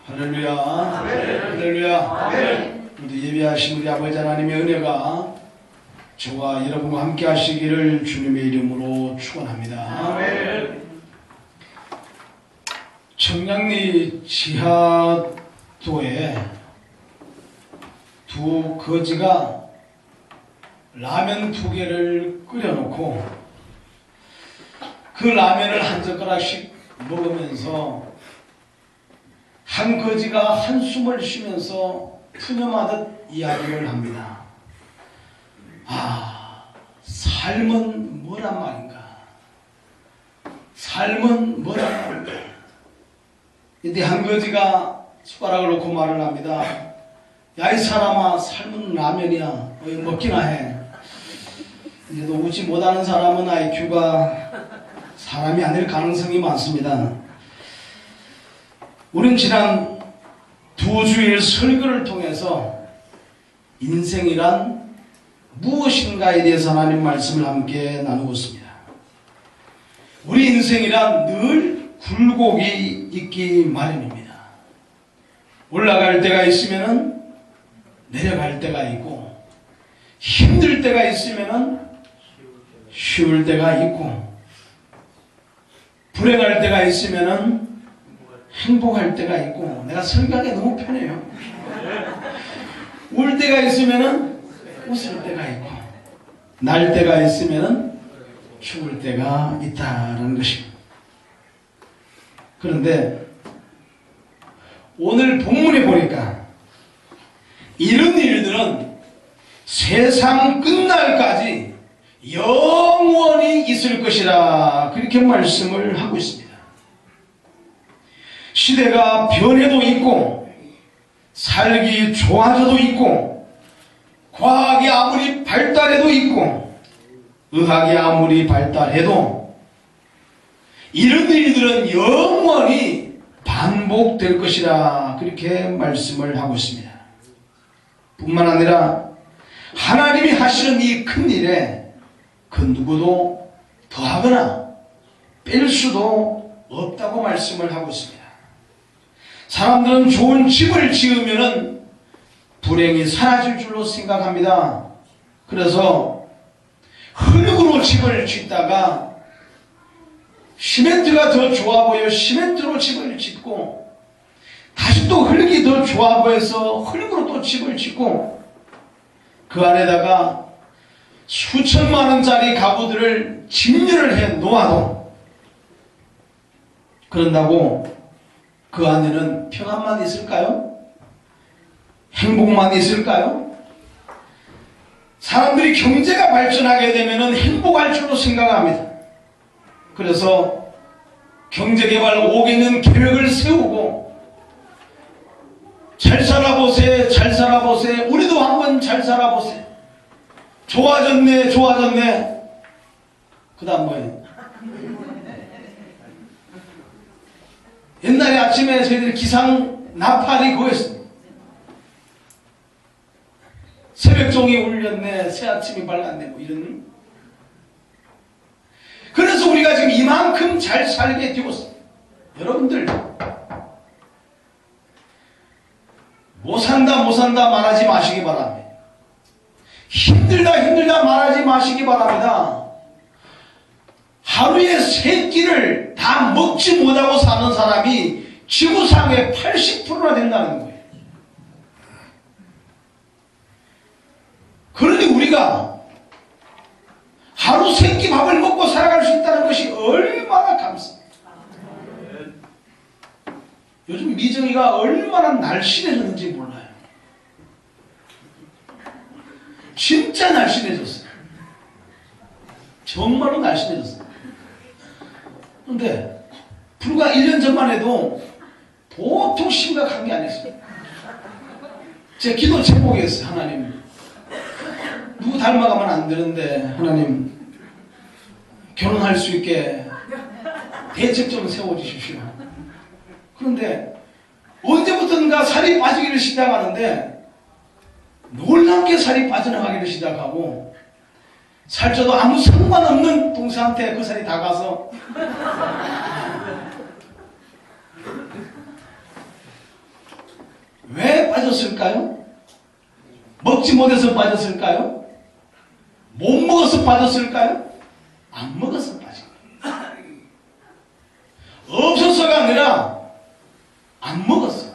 할렐루야. 할렐루야. 우리 예배하신 우리 아버지 하나님의 은혜가 저와 여러분과 함께 하시기를 주님의 이름으로 축원합니다. 청량리 지하도에 두 거지가 라면 2개를 끓여놓고 그 라면을 한 젓가락씩 먹으면서 한 거지가 한숨을 쉬면서 푸념하듯 이야기를 합니다. 삶은 뭐란 말인가? 삶은 뭐란 말인가? 이때 한 거지가 숟가락을 놓고 말을 합니다. 야, 이 사람아, 삶은 라면이야. 먹기나 해. 이제도 웃지 못하는 사람은 IQ가 사람이 아닐 가능성이 많습니다. 우린 지난 2주일 설교를 통해서 인생이란 무엇인가에 대해서 하나님 말씀을 함께 나누고 있습니다. 우리 인생이란 늘 굴곡이 있기 마련입니다. 올라갈 때가 있으면 내려갈 때가 있고, 힘들 때가 있으면 쉬울 때가 있고, 불행할 때가 있으면 행복할 때가 있고. 내가 설교하기 너무 편해요. 울 때가 있으면 웃을 때가 있고, 날 때가 있으면 죽을 때가 있다는 것입니다. 그런데 오늘 본문에 보니까 이런 일들은 세상 끝날까지 영원히 있을 것이라 그렇게 말씀을 하고 있습니다. 시대가 변해도 있고, 살기 좋아져도 있고, 과학이 아무리 발달해도 있고, 의학이 아무리 발달해도 이런 일들은 영원히 반복될 것이라 그렇게 말씀을 하고 있습니다. 뿐만 아니라 하나님이 하시는 이 큰 일에 그 누구도 더하거나 뺄 수도 없다고 말씀을 하고 있습니다. 사람들은 좋은 집을 지으면 불행이 사라질 줄로 생각합니다. 그래서 흙으로 집을 짓다가 시멘트가 더 좋아 보여 시멘트로 집을 짓고, 다시 또 흙이 더 좋아 보여서 흙으로 또 집을 짓고, 그 안에다가 수천만 원짜리 가구들을 진열을 해 놓아도 그런다고 그 안에는 평안만 있을까요? 행복만 있을까요? 사람들이 경제가 발전하게 되면 행복할 줄로 생각합니다. 그래서 경제개발 5개년 계획을 세우고, 잘 살아보세, 잘 살아보세, 우리도 한번 잘 살아보세, 좋아졌네, 좋아졌네. 그 다음 뭐예요? 옛날에 아침에 저희들이 기상 나팔이 그거였어요. 새벽종이 울렸네, 새아침이 밝았네, 뭐 이런. 그래서 우리가 지금 이만큼 잘 살게 되었어요. 여러분들 못 산다 말하지 마시기 바랍니다. 힘들다 말하지 마시기 바랍니다. 하루에 3끼를 다 먹지 못하고 사는 사람이 지구상의 80%나 된다는 거예요. 그러니 우리가 하루 3끼 밥을 먹고 살아갈 수 있다는 것이 얼마나 감사합니다. 요즘 미정이가 얼마나 날씬해졌는지 몰라요. 진짜 날씬해졌어요. 정말로 날씬해졌어요. 그런데 불과 1년 전만 해도 보통 심각한 게 아니었어요. 제 기도 제목이었어요. 하나님, 누구 닮아가면 안 되는데 하나님 결혼할 수 있게 대책 좀 세워주십시오. 그런데 언제부턴가 살이 빠지기를 시작하는데 놀랍게 살이 빠져나가기를 시작하고, 살쪄도 아무 상관없는 동생한테 그 살이 다 가서 빠졌을까요? 먹지 못해서 빠졌을까요? 못 먹어서 빠졌을까요? 안 먹어서 빠진 거예요. 없어서가 아니라 안 먹었어.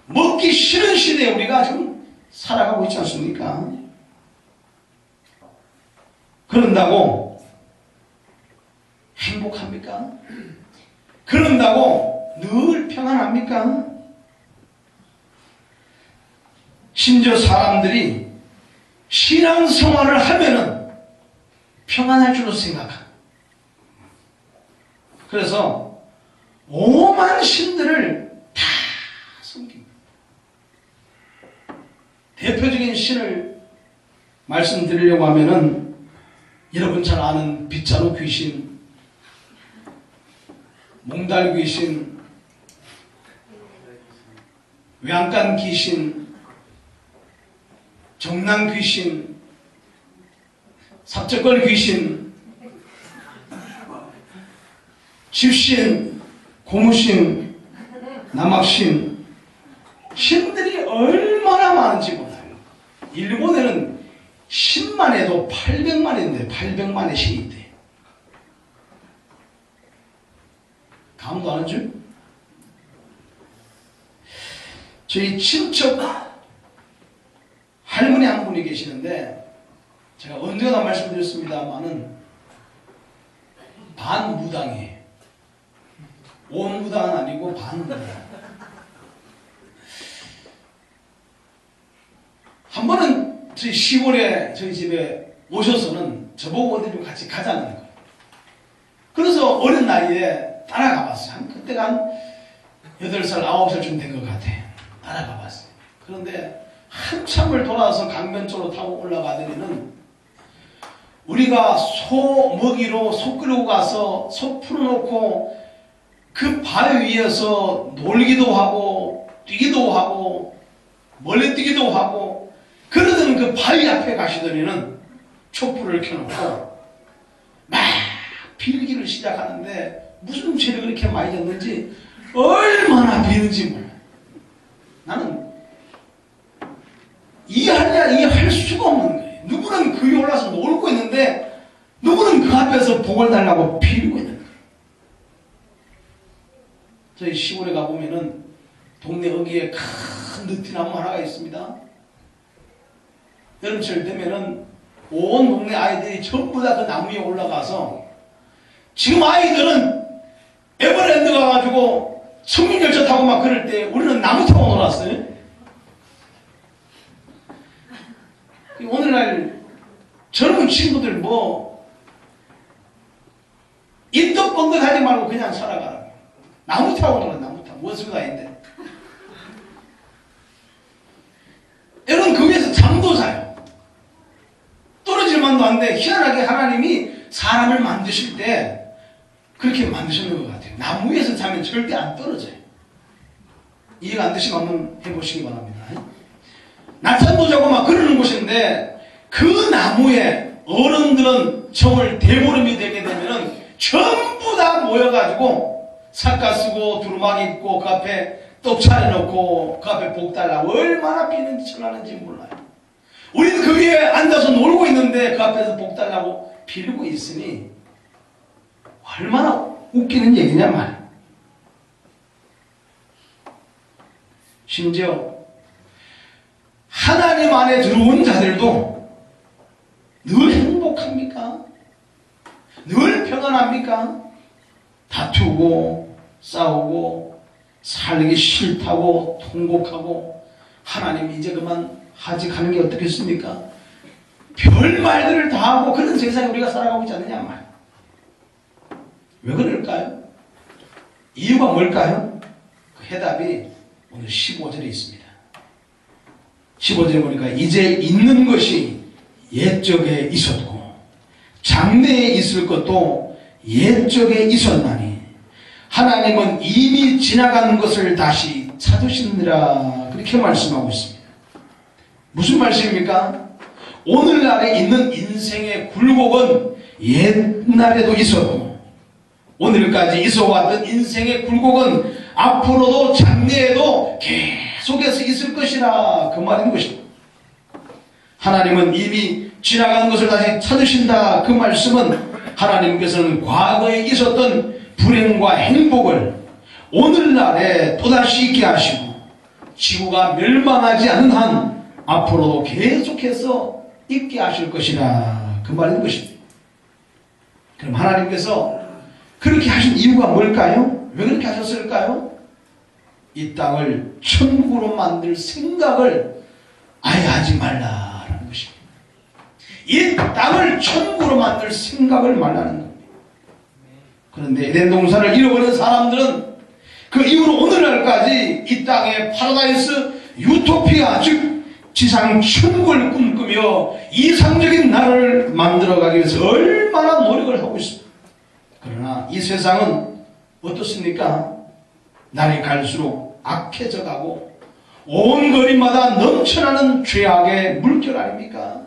먹기 싫은 시대에 우리가 지금 살아가고 있지 않습니까? 그런다고 행복합니까? 그런다고 늘 평안합니까? 심지어 사람들이 신앙생활을 하면은 평안할 줄로 생각합니다. 그래서 오만 신들을 다 섬깁니다. 대표적인 신을 말씀드리려고 하면은 여러분 잘 아는 빗자루 귀신, 몽달 귀신, 외양간 귀신, 정난 귀신, 삽적걸 귀신, 집신, 고무신, 남악신, 신들이 얼마나 많은지 몰라요. 일본에는 신만 해도 800만인데 800만의 신이 있대. 감도 안 하죠? 저희 친척 할머니 한 분이 계시는데 제가 언제나 말씀드렸습니다만은 반무당이에요. 온 무당은 아니고 반무당. 한 번은 저희 10월에 저희 집에 오셔서는 저보고 어디 좀 같이 가자는 거예요. 그래서 어린 나이에 따라가 봤어요. 그때가 한 8살, 9살쯤 된 것 같아요. 따라가 봤어요. 그런데 한참을 돌아서 강변 쪽으로 타고 올라가더니는 우리가 소 먹이로 소 끌고 가서 소 풀어놓고 그 바위 위에서 놀기도 하고 뛰기도 하고 멀리 뛰기도 하고 그러던 그 바위 앞에 가시더니는 촛불을 켜놓고 막 빌기를 시작하는데 무슨 죄를 그렇게 많이 졌는지 얼마나 비는지 몰라. 나는 이해할 수가 없는 거예요. 누구는 그 위에 올라서 놀고 있는데 누구는 그 앞에서 복을 달라고 빌고 있는 거예요. 저희 시골에 가보면은 동네 어귀에 큰 느티나무 하나가 있습니다. 여름철 되면은 온 동네 아이들이 전부 다 그 나무 위에 올라가서 지금 아이들은 에버랜드 가가지고 청룡열차 타고 막 그럴 때 우리는 나무 타고 놀았어요. 오늘날 젊은 친구들 뭐 입도 뻥긋하지 말고 그냥 살아가라. 나무 타고 놀아. 나무 타고 무엇을 다인데 여러분 그 위에서 잠도 자요. 떨어질 만도 한데 희한하게 하나님이 사람을 만드실 때 그렇게 만드셨는 것 같아요. 나무 위에서 자면 절대 안 떨어져요. 이해가 안 되시면 한번 해보시기 바랍니다. 낮잠도 자고 막 그러는 곳인데 그 나무에 어른들은 정월 대보름이 되게 되면은 전부 다 모여가지고 삿가 쓰고 두루마기 입고 그 앞에 떡 차려놓고 그 앞에 복 달라고 얼마나 비는지 전하는지 몰라요. 우리는 그 위에 앉아서 놀고 있는데 그 앞에서 복 달라고 빌고 있으니 얼마나 웃기는 얘기냐 말이에요. 심지어 하나님 안에 들어온 자들도 늘 행복합니까? 늘 평안합니까? 다투고 싸우고 살기 싫다고 통곡하고 하나님 이제 그만 하지 가는 게 어떻겠습니까? 별 말들을 다 하고 그런 세상에 우리가 살아가고 있지 않느냐 말. 왜 그럴까요? 이유가 뭘까요? 그 해답이 오늘 15절에 있습니다. 15절에 보니까 이제 있는 것이 옛적에 있었고 장래에 있을 것도 옛적에 있었나니 하나님은 이미 지나간 것을 다시 찾으시느라 그렇게 말씀하고 있습니다. 무슨 말씀입니까? 오늘날에 있는 인생의 굴곡은 옛날에도 있었고 오늘까지 있어왔던 인생의 굴곡은 앞으로도 장래에도 계속 계속해서 있을 것이라 그 말인 것입니다. 하나님은 이미 지나간 것을 다시 찾으신다 그 말씀은 하나님께서는 과거에 있었던 불행과 행복을 오늘날에 또다시 있게 하시고 지구가 멸망하지 않는 한 앞으로도 계속해서 있게 하실 것이라 그 말인 것입니다. 그럼 하나님께서 그렇게 하신 이유가 뭘까요? 왜 그렇게 하셨을까요? 이 땅을 천국으로 만들 생각을 아예 하지 말라라는 것입니다. 이 땅을 천국으로 만들 생각을 말라는 겁니다. 그런데 에덴 동산을 잃어버린 사람들은 그 이후로 오늘날까지 이 땅의 파라다이스 유토피아 즉 지상 천국을 꿈꾸며 이상적인 나라를 만들어가기 위해서 얼마나 노력을 하고 있습니다. 그러나 이 세상은 어떻습니까? 날이 갈수록 악해져 가고 온 거리마다 넘쳐나는 죄악의 물결 아닙니까?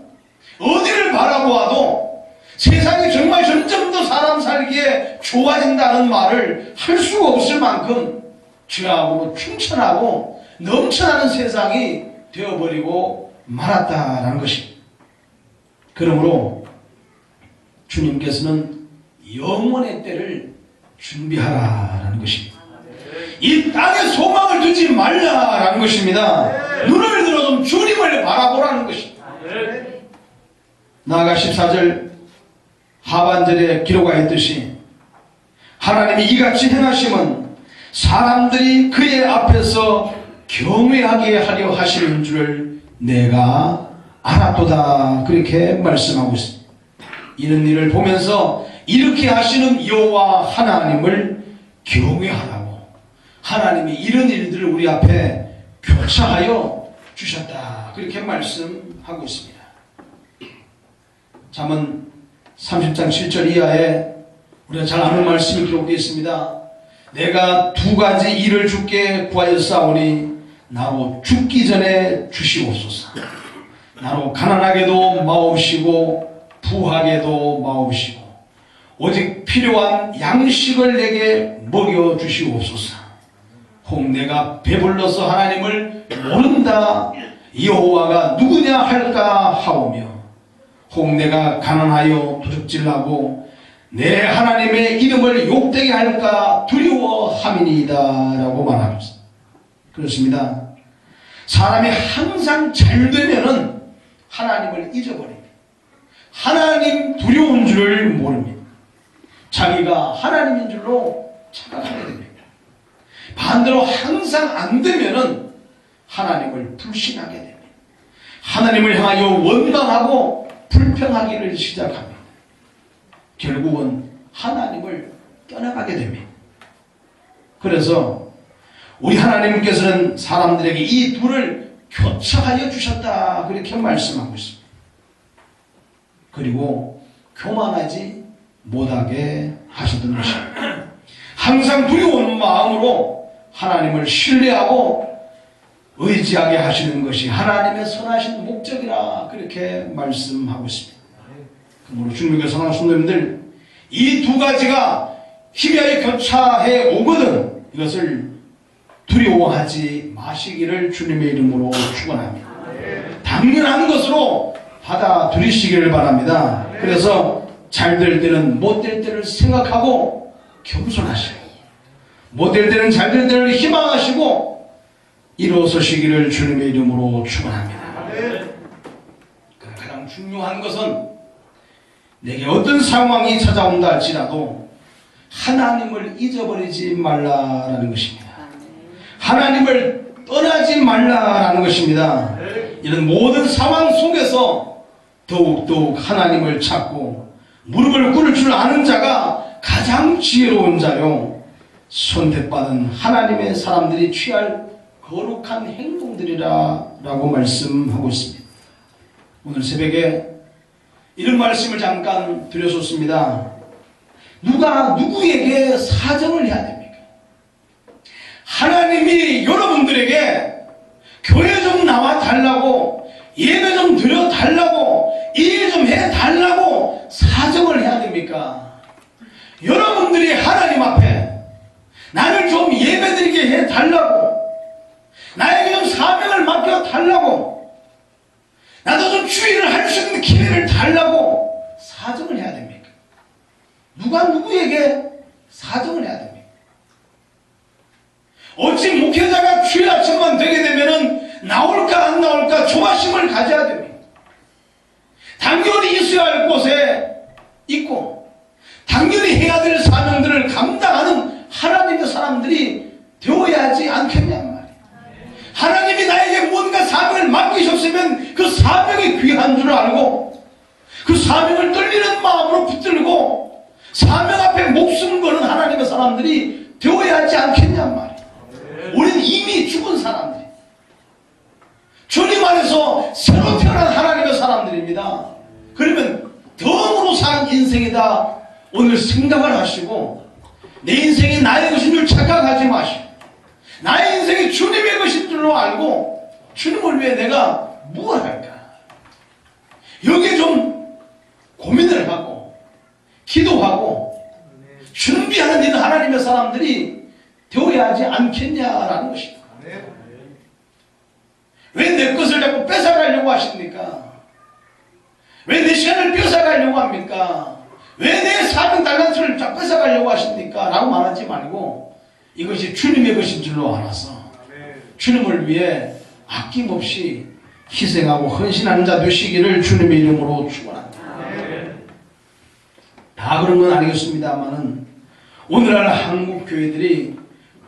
어디를 바라보아도 세상이 정말 점점 더 사람 살기에 좋아진다는 말을 할 수가 없을 만큼 죄악으로 충천하고 넘쳐나는 세상이 되어버리고 말았다라는 것입니다. 그러므로 주님께서는 영원의 때를 준비하라라는 것입니다. 이 땅에 소망을 두지 말라라는 것입니다. 눈을 들어 좀 주님을 바라보라는 것입니다. 나아가 14절 하반절에 기록하여 있듯이 하나님이 이같이 행하심은 사람들이 그의 앞에서 경외하게 하려 하시는 줄을 내가 알았도다 그렇게 말씀하고 있습니다. 이런 일을 보면서 이렇게 하시는 여호와 하나님을 경외하라고 하나님이 이런 일들을 우리 앞에 교차하여 주셨다 그렇게 말씀하고 있습니다. 잠언 30장 7절 이하에 우리가 잘 아는 말씀이 기록되어 있습니다. 내가 두 가지 일을 주께 구하였사오니 나로 죽기 전에 주시옵소서. 나로 가난하게도 마옵시고 부하게도 마옵시고 오직 필요한 양식을 내게 먹여주시옵소서. 혹 내가 배불러서 하나님을 모른다 여호와가 누구냐 할까 하오며 혹 내가 가난하여 도적질하고 내 하나님의 이름을 욕되게 할까 두려워함이니이다 라고 말합니다. 그렇습니다. 사람이 항상 잘 되면은 하나님을 잊어버립니다. 하나님 두려운 줄을 모릅니다. 자기가 하나님인 줄로 착각하게 됩니다. 반대로 항상 안 되면은 하나님을 불신하게 됩니다. 하나님을 향하여 원망하고 불평하기를 시작합니다. 결국은 하나님을 떠나가게 됩니다. 그래서 우리 하나님께서는 사람들에게 이 둘을 교차하여 주셨다 그렇게 말씀하고 있습니다. 그리고 교만하지 못하게 하셨던 것입니다. 항상 두려운 마음으로 하나님을 신뢰하고 의지하게 하시는 것이 하나님의 선하신 목적이라 그렇게 말씀하고 있습니다. 그러므로 주님께 사랑하는 성도님들 이 두 가지가 희미하게 교차해 오거든 이것을 두려워하지 마시기를 주님의 이름으로 축원합니다. 당연한 것으로 받아들이시기를 바랍니다. 그래서 잘 될 때는 못 될 때를 생각하고 겸손하시고 못 될 때는 잘 될 때를 희망하시고 일어서시기를 주님의 이름으로 축원합니다. 가장 중요한 것은 내게 어떤 상황이 찾아온다 할지라도 하나님을 잊어버리지 말라라는 것입니다. 하나님을 떠나지 말라라는 것입니다. 이런 모든 상황 속에서 더욱더욱 하나님을 찾고 무릎을 꿇을 줄 아는 자가 가장 지혜로운 자요 선택받은 하나님의 사람들이 취할 거룩한 행동들이라 라고 말씀하고 있습니다. 오늘 새벽에 이런 말씀을 잠깐 드렸었습니다. 누가 누구에게 사정을 해야 됩니까? 하나님이 여러분들에게 교회 좀 나와 달라고 예배 좀 드려 달라고 일 좀 해 달라고 사정을 해야 됩니까? 여러분들이 하나님 앞에 나를 좀 예배 드리게 해 달라고 나에게 좀 사명을 맡겨달라고, 나도 좀 주의를 할 수 있는 기회를 달라고 사정을 해야 됩니까? 누가 누구에게 사정을 해야 됩니까? 어찌 목회자가 주일 아침만 되게 되면은 나올까 안 나올까 조바심을 가져야 됩니다. 당연히 있어야 할 곳에 있고 당연히 해야 될 사명들을 감당하는 하나님의 사람들이 되어야 하지 않겠냔 말이에요. 하나님이 나에게 뭔가 사명을 맡기셨으면 그 사명이 귀한 줄 알고 그 사명을 떨리는 마음으로 붙들고 사명 앞에 목숨 거는 하나님의 사람들이 되어야 하지 않겠냔 말이에요. 우리는 이미 죽은 사람들이, 주님 안에서 새로 태어난 하나님의 사람들입니다. 그러면 덤으로 사는 인생이다 오늘 생각을 하시고, 내 인생이 나의 것인 줄 착각하지 마시고 나의 인생이 주님의 것인 줄로 알고 주님을 위해 내가 무엇을 할까, 여기에 좀 고민을 하고 기도하고 준비하는 이런 하나님의 사람들이 되어야 하지 않겠냐라는 것입니다. 왜 내 것을 자꾸 뺏어가려고 하십니까? 왜 내 시간을 뺏어가려고 합니까? 왜 내 사명 달란트를 자꾸 뺏어가려고 하십니까? 라고 말하지 말고 이것이 주님의 것인 줄로 알아서 주님을 위해 아낌없이 희생하고 헌신하는 자 되시기를 주님의 이름으로 축원합니다. 다 그런 건 아니겠습니다만은 오늘날 한국 교회들이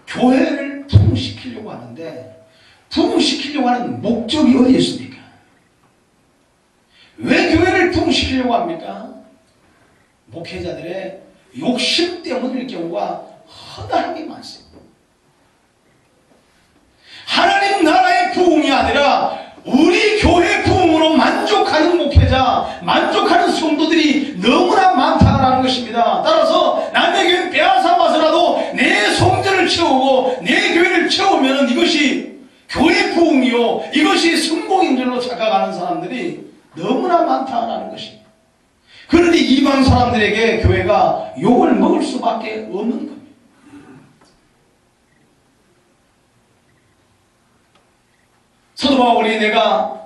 교회를 부흥시키려고 하는데 부흥시키려고 하는 목적이 어디 있습니까? 왜 교회를 부흥시키려고 합니까? 목회자들의 욕심 때문일 경우가 허다하게 많습니다. 하나님 나라의 부흥이 아니라 우리 교회 부흥으로 만족하는 목회자, 만족하는 성도들이 너무나 많다라는 것입니다. 따라서 남의 교회 빼앗아 와서라도 내 성전을 채우고 내 교회를 채우면 이것이 교회 부흥이요, 이것이 성공인 줄로 착각하는 사람들이 너무나 많다라는 것입니다. 그러니 이방 사람들에게 교회가 욕을 먹을 수밖에 없는 겁니다. 사도 바울이 내가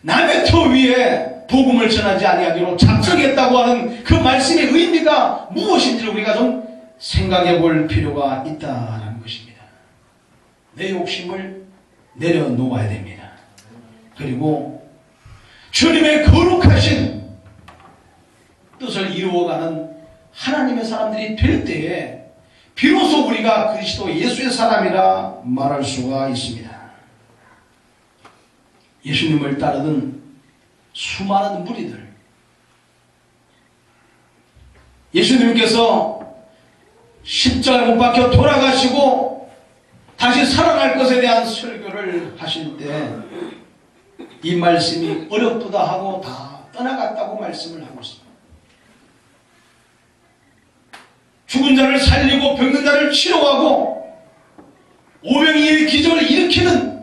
남의 터 위에 복음을 전하지 아니하기로 작정했다고 하는 그 말씀의 의미가 무엇인지를 우리가 좀 생각해 볼 필요가 있다는 것입니다. 내 욕심을 내려놓아야 됩니다. 그리고 주님의 거룩하신 뜻을 이루어가는 하나님의 사람들이 될 때에 비로소 우리가 그리스도 예수의 사람이라 말할 수가 있습니다. 예수님을 따르던 수많은 무리들, 예수님께서 십자가에 못 박혀 돌아가시고 다시 살아날 것에 대한 설교를 하실 때 이 말씀이 어렵도다 하고 다 떠나갔다고 말씀을 하고 있습니다. 죽은 자를 살리고 병든 자를 치료하고 오병이의 기적을 일으키는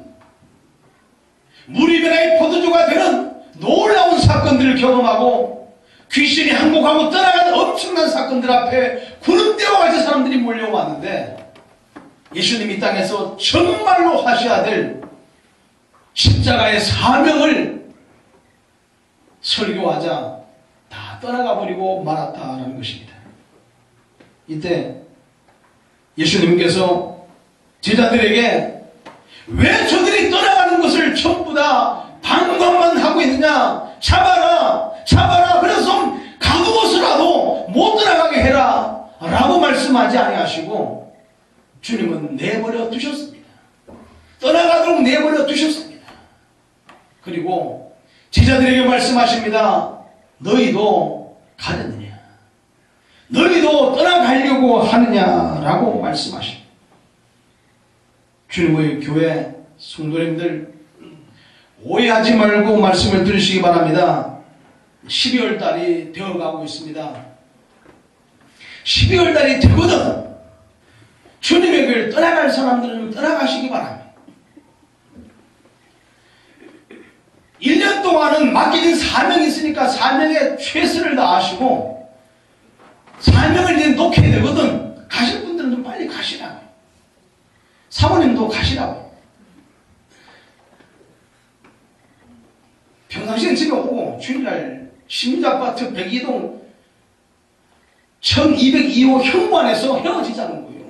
무리변화의 포도주가 되는 놀라운 사건들을 경험하고 귀신이 항복하고 떠나가는 엄청난 사건들 앞에 구름대와 같이 사람들이 몰려왔는데 예수님이 이 땅에서 정말로 하셔야 될 십자가의 사명을 설교하자 다 떠나가 버리고 말았다라는 것입니다. 이때 예수님께서 제자들에게 왜 저들이 떠나가는 것을 전부 다 방관만 하고 있느냐, 잡아라 잡아라, 그래서 가두어서라도 못 떠나가게 해라 라고 말씀하지 아니하시고 주님은 내버려 두셨습니다. 떠나가도록 내버려 두셨습니다. 그리고 제자들에게 말씀하십니다. 너희도 가느냐, 너희도 떠나가려고 하느냐라고 말씀하십니다. 주님의 교회 성도님들 오해하지 말고 말씀을 들으시기 바랍니다. 12월 달이 되어가고 있습니다. 12월 달이 되거든 주님의 교회를 떠나갈 사람들은 떠나가시기 바랍니다. 1년 동안은 맡겨진 사명이 있으니까 사명에 최선을 다하시고 사명을 이제 놓게 되거든 가실 분들은 좀 빨리 가시라고, 사모님도 가시라고. 가지고 주일날 시민아파트 102동 1202호 현관에서 헤어지자는 거예요.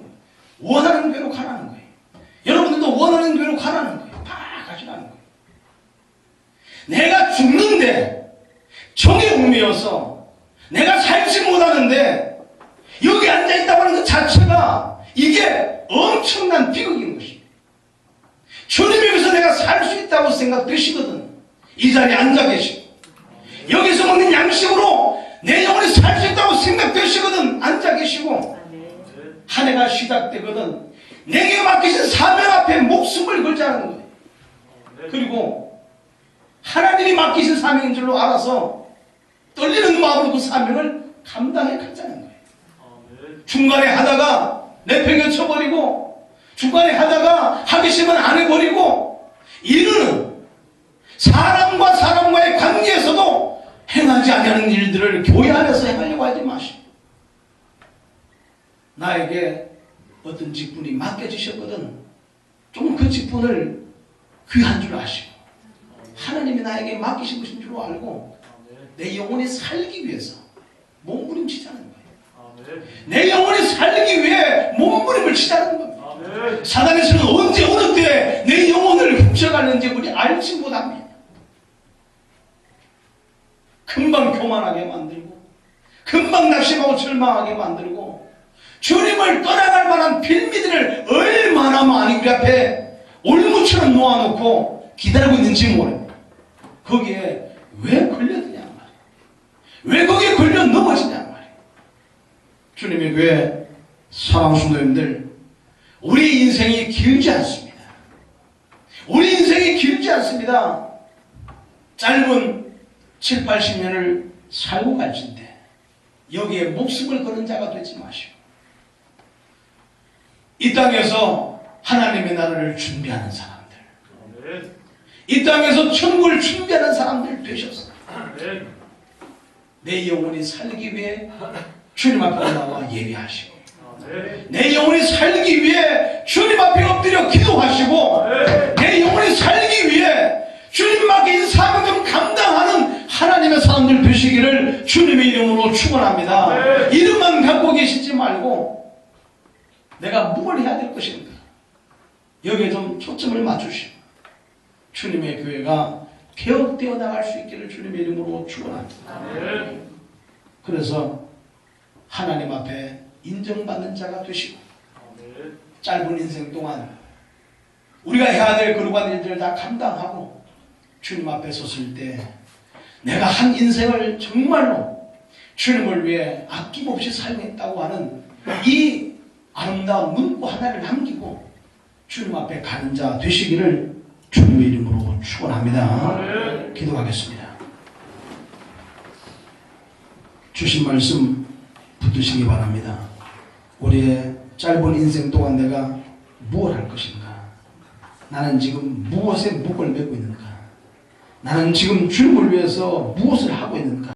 원하는 교회로 가라는 거예요. 여러분들도 원하는 교회로 가라는 거예요. 다 가시라는 거예요. 내가 죽는데 정의 운명이어서 내가 살지 못하는데 여기 앉아있다고 하는 것 자체가 이게 엄청난 비극인 것입니다. 주님에 비해서 내가 살 수 있다고 생각되시거든 이 자리에 앉아 계시고, 여기서 먹는 양식으로 내 영혼이 살 수 있다고 생각되시거든 앉아 계시고, 한 해가 시작되거든 내게 맡기신 사명 앞에 목숨을 걸자는 거예요. 그리고 하나님이 맡기신 사명인 줄로 알아서 떨리는 마음으로 그 사명을 감당해 가자는 거예요. 중간에 하다가 내팽개쳐버리고, 중간에 하다가 하기 싫으면 안 해버리고, 이르는 사람과 사람과의 관계에서도 행하지 아니하는 일들을 교회 안에서 행하려고 하지 마시고, 나에게 어떤 직분이 맡겨지셨거든 좀 그 직분을 귀한 줄 아시고, 하나님이 나에게 맡기신 것인 줄 알고 내 영혼이 살기 위해서 몸부림치자는 거예요. 내 영혼이 살기 위해 몸부림을 치자는 겁니다. 사단에서는 언제 어느 때 내 영혼을 훔쳐가는지 우리 알지 못합니다. 금방 교만하게 만들고, 금방 낙심하고 절망하게 만들고, 주님을 떠나갈 만한 빌미들을 얼마나 많이 우리 앞에 올무처럼 놓아놓고 기다리고 있는지 모릅니다. 거기에 왜 걸려드냐 말이에요. 왜 거기에 걸려 넘어지냐 말이에요. 주님의 교회 사랑하는 성도님들, 우리 인생이 길지 않습니다. 우리 인생이 길지 않습니다. 짧은 7, 80년을 살고 갈진데 여기에 목숨을 거는 자가 되지 마시고, 이 땅에서 하나님의 나라를 준비하는 사람들, 이 땅에서 천국을 준비하는 사람들 되셨어요. 내 영혼이 살기 위해 주님 앞에 나와 예배하시고, 내 영혼이 살기 위해 주님 앞에 엎드려 기도하시고, 내 영혼이 살기 위해 주님 맡긴 사명 좀 감당하는 하나님의 사람들 되시기를 주님의 이름으로 축원합니다. 이름만 갖고 계시지 말고 내가 뭘 해야 될 것인가, 여기에 좀 초점을 맞추시고 주님의 교회가 개혁되어 나갈 수 있기를 주님의 이름으로 축원합니다. 그래서 하나님 앞에 인정받는 자가 되시고, 짧은 인생 동안 우리가 해야 될 거룩한 일들을 다 감당하고 주님 앞에 섰을 때 내가 한 인생을 정말로 주님을 위해 아낌없이 사용했다고 하는 이 아름다운 문구 하나를 남기고 주님 앞에 가는 자 되시기를 주님의 이름으로 축원합니다. 기도하겠습니다. 주신 말씀 붙드시기 바랍니다. 우리의 짧은 인생 동안 내가 무엇을 할 것인가? 나는 지금 무엇에 목을 메고 있는가? 나는 지금 주님을 위해서 무엇을 하고 있는가?